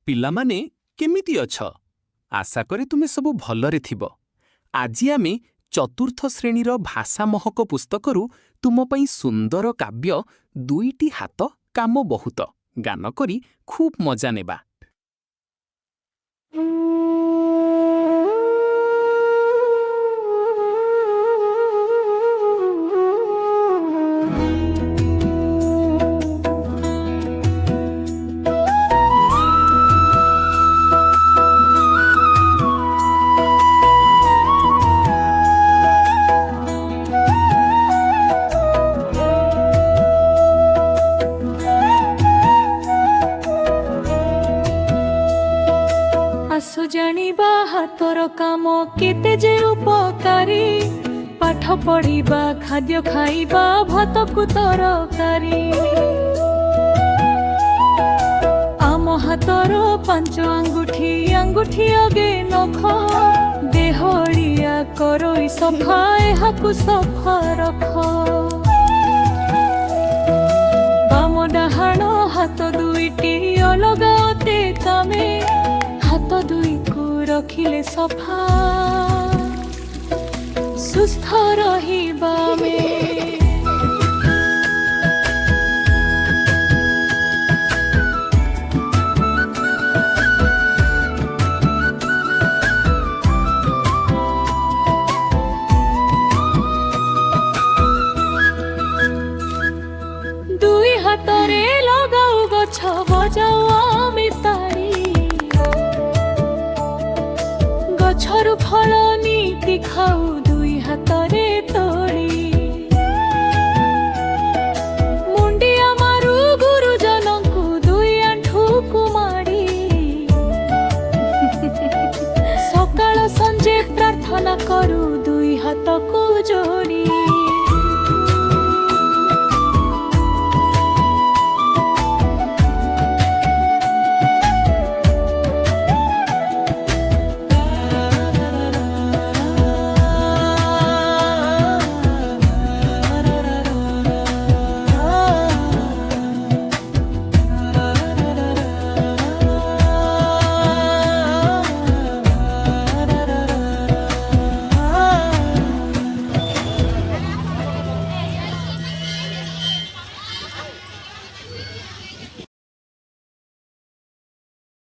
ପିଲାମାନେ କେମିତି ଅଛ? ଆଶା କରେ ତୁମେ ସବୁ ଭଲରେ ଥିବ। ଆଜି ଆମେ ଚତୁର୍ଥ ଶ୍ରେଣୀର ଭାଷା ମହକ ପୁସ୍ତକରୁ ତୁମ ପାଇଁ ସୁନ୍ଦର କାବ୍ୟ ଦୁଇଟି ହାତ କାମ ବହୁତ ଗାନ କରି ଖୁବ୍ ମଜା ନେବା। आसु जानिबा हातर काम केते जे उपकारी पाठ पढ़िबा खाद्य खाइबा भात को तरकारी आम हातर पांच आंगुठी आंगुठी अगे नख देहड़िया करई सफा एहाकु सफा रख बाम डाहाण हाथ दुईटी अलगा अते कामे हाथ दुई को रखिले सफा सुस्थ रहिबा में। दुई हाथरे लगाऊ गछ बजाऊ आमी तारी गछरु फल नीति खाऊ दुई हाथरे तोड़ी मुंडिया मारू गुरुजनकु दुई आंठू को माड़ी सकाळ संजे प्रार्थना करू दुई हाथ को जोड़ी।